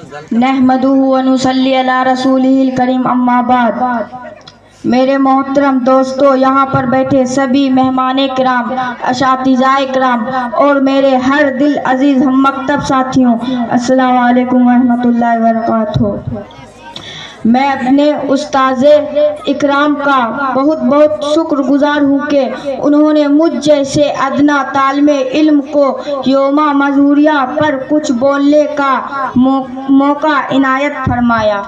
نحمدہ ونصلی علی رسولہ الکریم اما بعد۔ میرے محترم دوستو، یہاں پر بیٹھے سبھی مہمان کرام، اساتذہ کرام اور میرے ہر دل عزیز ہم مکتب ساتھیوں، السلام علیکم ورحمۃ اللہ وبرکاتہ۔ میں اپنے استاذ اکرام کا بہت شکر گزار ہوں کہ انہوں نے مجھ جیسے ادنا طالب علم کو یوم مظہوریہ پر کچھ بولنے کا موقع عنایت فرمایا۔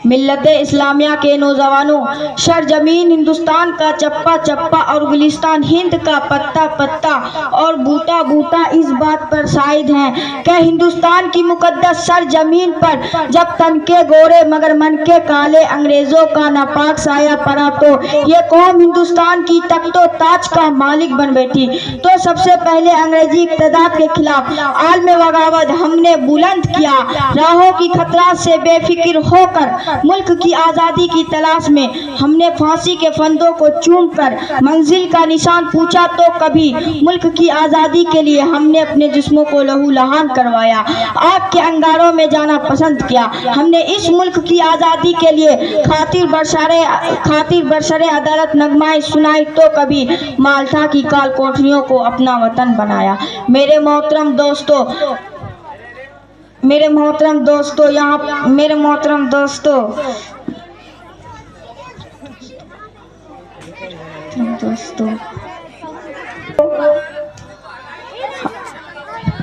ملت اسلامیہ کے نوجوانوں، سرزمین ہندوستان کا چپا چپا اور گلستان ہند کا پتا پتا اور بوٹا بوٹا اس بات پر شاہد ہیں کہ ہندوستان کی مقدس سرزمین پر جب تن کے گورے مگر من کے کالے انگریزوں کا ناپاک سایہ پڑا تو یہ قوم ہندوستان کی تخت و تاج کا مالک بن بیٹھی۔ تو سب سے پہلے انگریزی اقتدار کے خلاف عالم بغاوت ہم نے بلند کیا۔ راہوں کی خطرات سے بے فکر ہو کر ملک کی آزادی کی تلاش میں ہم نے پھانسی کے پھندوں کو چوم کر منزل کا نشان پوچھا تو کبھی ملک کی آزادی کے لیے ہم نے اپنے جسموں کو لہو لہان کروایا، آگ کے انگاروں میں جانا پسند کیا۔ ہم نے اس ملک کی آزادی کے لیے خاطر برسر عدالت نغمائیں سنائی تو کبھی مالٹا کی کال کوٹریوں کو اپنا وطن بنایا۔ میرے محترم دوستو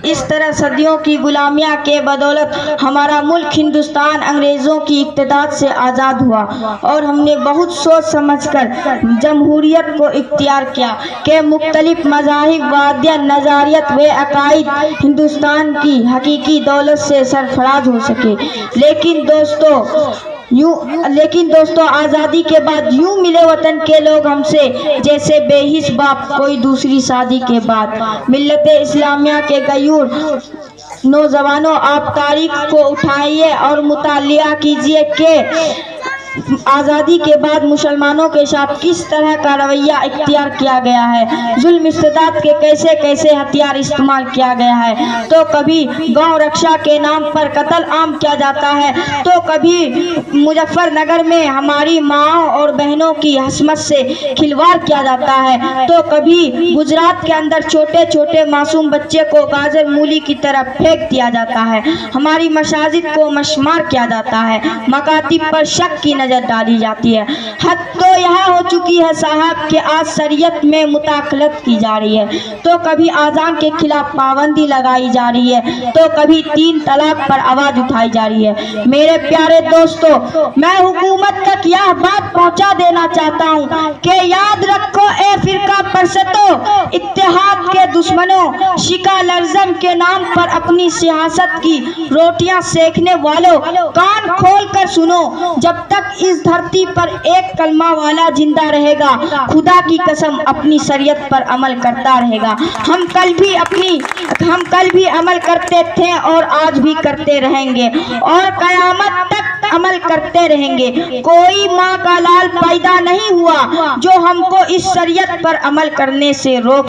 اس طرح صدیوں کی غلامیہ کے بدولت ہمارا ملک ہندوستان انگریزوں کی اقتدار سے آزاد ہوا، اور ہم نے بہت سوچ سمجھ کر جمہوریت کو اختیار کیا کہ مختلف مذاہب وادیان نظریات و عقائد ہندوستان کی حقیقی دولت سے سرفراز ہو سکے۔ لیکن دوستو آزادی کے بعد یوں ملے وطن کے لوگ ہم سے جیسے بے حس باپ کوئی دوسری شادی کے بعد۔ ملت اسلامیہ کے غیور نوجوانوں، آپ تاریخ کو اٹھائیے اور مطالعہ کیجیے کہ آزادی کے بعد مسلمانوں کے ساتھ کس طرح کا رویہ اختیار کیا گیا ہے، ظلم استبداد کے کیسے کیسے ہتھیار استعمال کیا گیا ہے۔ تو کبھی گاؤں رکشا کے نام پر قتل عام کیا جاتا ہے، تو کبھی مظفر نگر میں ہماری ماؤں اور بہنوں کی عصمت سے کھلواڑ کیا جاتا ہے، تو کبھی گجرات کے اندر چھوٹے چھوٹے معصوم بچے کو گاجر مولی کی طرح پھینک دیا جاتا ہے، ہماری مساجد کو مسمار کیا جاتا ہے، مکاتب پر شک کی نظر ڈالی جاتی ہے۔ حد تو یہاں ہو چکی ہے صاحب کہ آج شریعت میں مداخلت کی جا رہی ہے، تو کبھی اذان کے خلاف پابندی لگائی جا رہی ہے، تو کبھی 3 طلاق پر آواز اٹھائی جا رہی ہے۔ میرے پیارے دوستو، میں حکومت تک یہ بات پہنچا دینا چاہتا ہوں کہ یاد رکھو اے فرقہ پرستو، اتحاد کے دشمنوں، سیکولرزم کے نام پر اپنی سیاست کی روٹیاں سیکنے والوں، کان کھول کر سنو، جب تک اس دھرتی پر ایک کلمہ والا زندہ رہے گا خدا کی قسم اپنی شریعت پر عمل کرتا رہے گا۔ ہم کل بھی عمل کرتے تھے اور آج بھی کرتے رہیں گے اور قیامت تک عمل کرتے رہیں گے۔ کوئی ماں کا لال پیدا نہیں ہوا جو ہم کو اس شریعت پر عمل کرنے سے روک